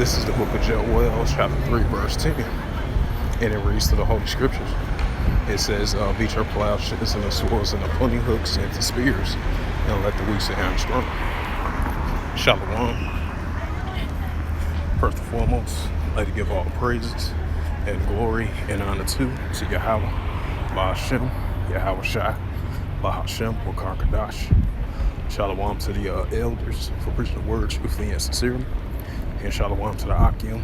This is the book of Joel, chapter 3, verse 10. And it reads to the Holy Scriptures. It says, beat your plowshares and the swords and the pruning hooks and the spears, and let the weak say I'm strong. Shalom. First and foremost, I'd like to give all praises and glory and honor to Yahweh, Ba'ashem, Yahweh Shai, Ba'ashem, Wakar Shalom to the elders for preaching the word truthfully and sincerely. And shalom to the Akim.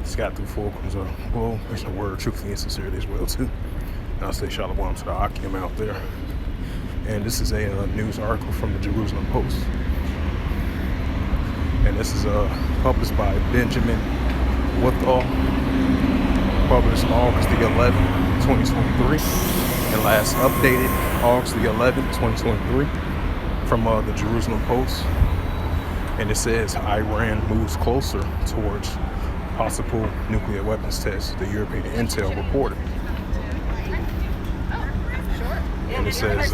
Scott through four comes well, preaching the word truthfully and sincerely as well too. And I'll say shalom to the Akim out there. And this is a news article from the Jerusalem Post. And this is published by Benjamin Woodall, published August the 11th, 2023, and last updated August the 11th, 2023, from the Jerusalem Post. And it says Iran moves closer towards possible nuclear weapons tests, the European intel reported. And it says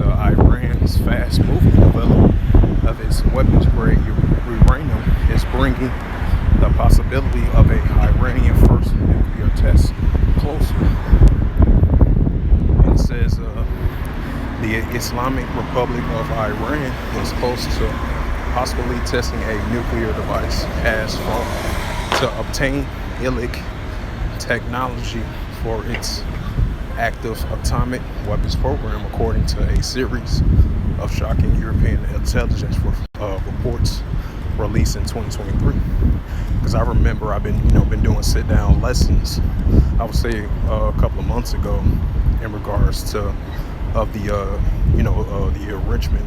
Iran's fast-moving development of its weapons-grade uranium is bringing the possibility of a Iranian first nuclear test closer. And it says the Islamic Republic of Iran is close to possibly testing a nuclear device as far to obtain illicit technology for its active atomic weapons program, according to a series of shocking European intelligence reports released in 2023. Because I remember I've been doing sit-down lessons, I would say a couple of months ago, in regards to the enrichment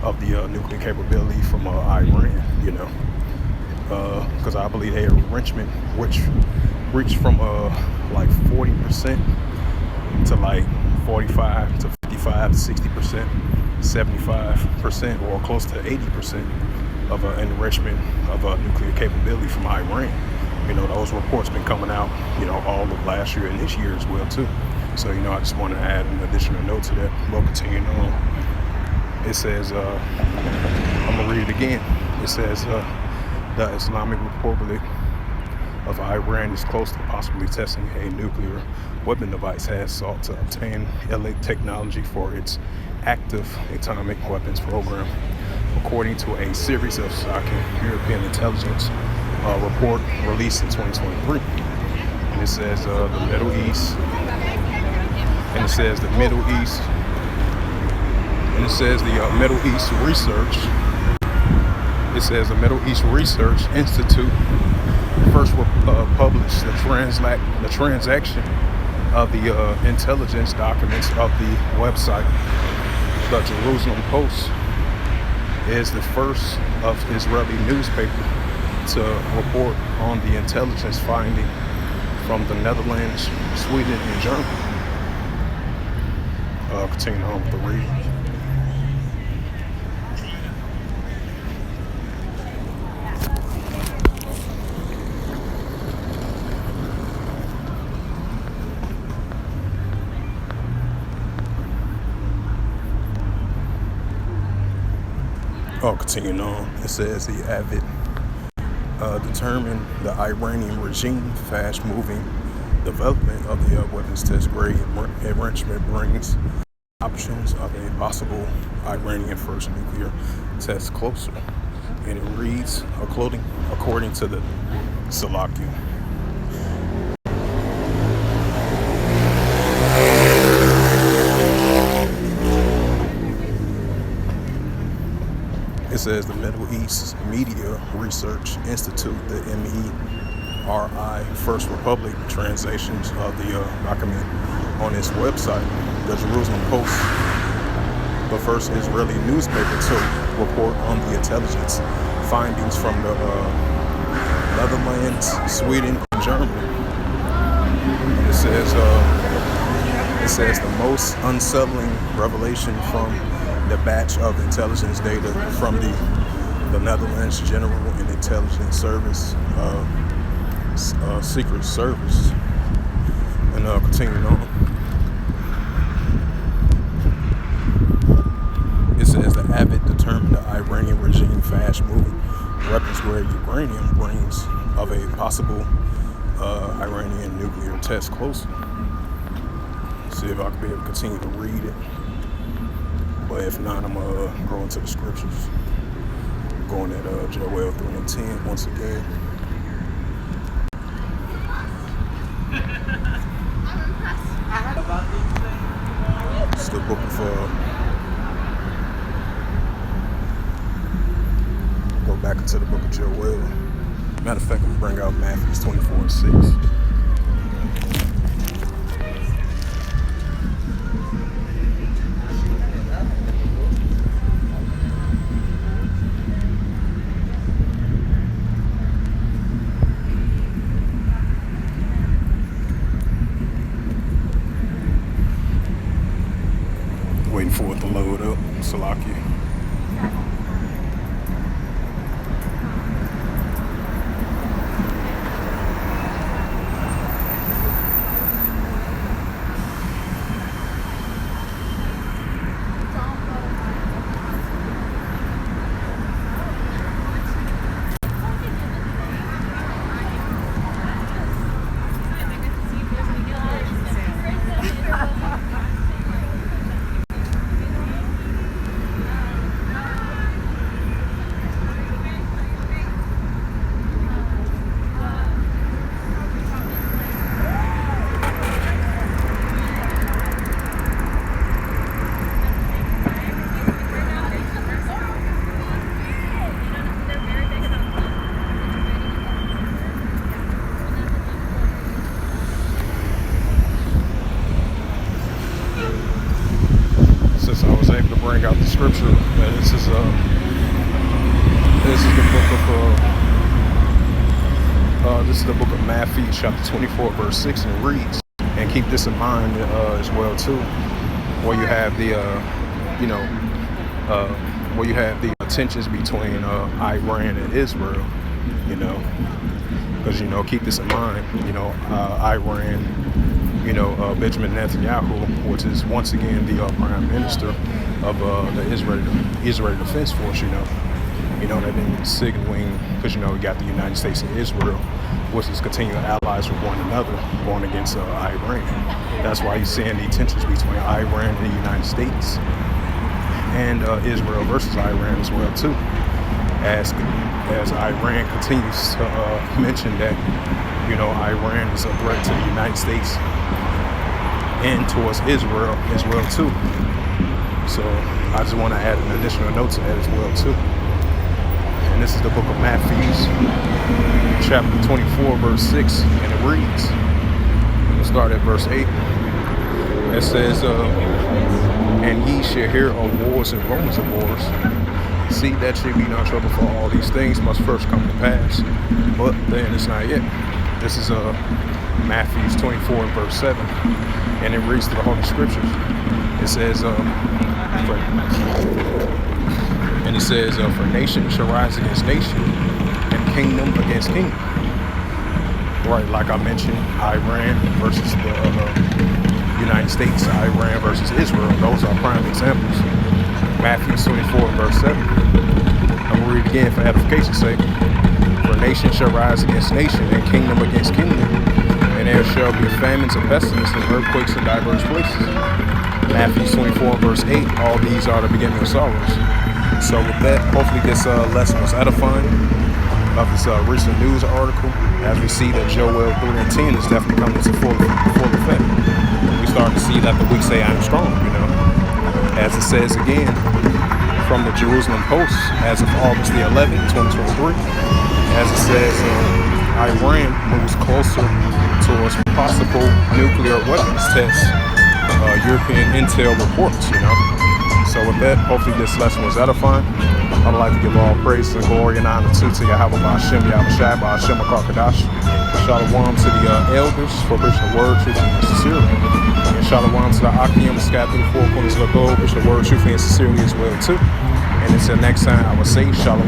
of the nuclear capability from Iran. Because I believe their enrichment, which reached from like 40% to like 45 to 55 to 60%, 75%, or close to 80% of enrichment of nuclear capability from Iran. Those reports been coming out, all of last year and this year as well too. So, I just want to add an additional note to that. We'll continue on. It says, I'm going to read it again. It says, the Islamic Republic of Iran is close to possibly testing a nuclear weapon device, has sought to obtain elite technology for its active atomic weapons program, according to a series of shocking European intelligence report released in 2023. And it says the Middle East, and it says the Middle East, and it says the Middle East Research. It says the Middle East Research Institute first published the transaction of the intelligence documents of the website. The Jerusalem Post is the first of Israeli newspaper to report on the intelligence finding from the Netherlands, Sweden, and Germany. Continue on with the reading. Continuing on, it says the avid determined the Iranian regime fast-moving development of the weapons test grade enrichment brings options of a possible Iranian first nuclear test closer. And it reads, according to the Salakia. It says the Middle East Media Research Institute, the MERI, First Republic translations of the document on its website. The Jerusalem Post, the first Israeli newspaper to report on the intelligence findings from the Netherlands, Sweden, and Germany. And it says the most unsettling revelation from the batch of intelligence data from the Netherlands General and Intelligence Service, Secret Service. And continuing on. It says the avid determined Iranian brings of a possible Iranian nuclear test closer. See if I can be able to continue to read it. But if not, I'm going to go into the scriptures. Going at Joel 3:10 once again. It's the book of go back into the book of Joel. Matter of fact, I'm going to bring out Matthew 24:6. Waiting for it to load up, Salakia. Since I was able to bring out the scripture, this is the book of Matthew, chapter 24, verse 6, and it reads, and keep this in mind as well too, where you have the where you have the tensions between Iran and Israel, because keep this in mind, Iran. Benjamin Netanyahu, which is once again the prime minister of the Israeli Defense Force, they've been signaling, because, you got the United States and Israel, which is continuing allies with one another, going against Iran. That's why you're seeing the tensions between Iran and the United States and Israel versus Iran as well, too. As Iran continues to mention that, Iran is a threat to the United States and towards Israel as well too. So I just want to add an additional note to that as well too. And this is the book of Matthew, chapter 24, verse 6, and it reads, we'll start at verse 8. It says, and ye shall hear of wars and rumors of wars. See, that should be no trouble, for all these things must first come to pass, but then it's not yet. This is Matthew 24 and verse 7, and it reads through the Holy Scriptures. It says, for nation shall rise against nation, and kingdom against kingdom. Right, like I mentioned, Iran versus the United States, Iran versus Israel. Those are prime examples. Matthew 24 and verse 7. I'm going to read it again for edification's sake. For nation shall rise against nation, and kingdom against kingdom. And there shall be famines and pestilence and earthquakes in diverse places. Matthew 24 verse 8, all these are the beginning of sorrows. So with that, hopefully this lesson was edifying of this recent news article, as we see that Joel 3:10 is definitely coming into full effect. We start to see that the weak say, I am strong, As it says again from the Jerusalem Post, as of August the 11th, 2023, as it says, Iran moves closer towards possible nuclear weapons tests. European intel reports, So with that, hopefully this lesson was edifying. I'd like to give all praise and glory and honor to Yahweh Ba'Shem, Yahushai, Ba'Shem HaKarkadash. Shalom to the elders for preaching the word truthfully and sincerely. And shalom to the Akim, scattered through the four corners of the globe, preaching the word truthfully and sincerely as well too. And until next time, I will say shalom.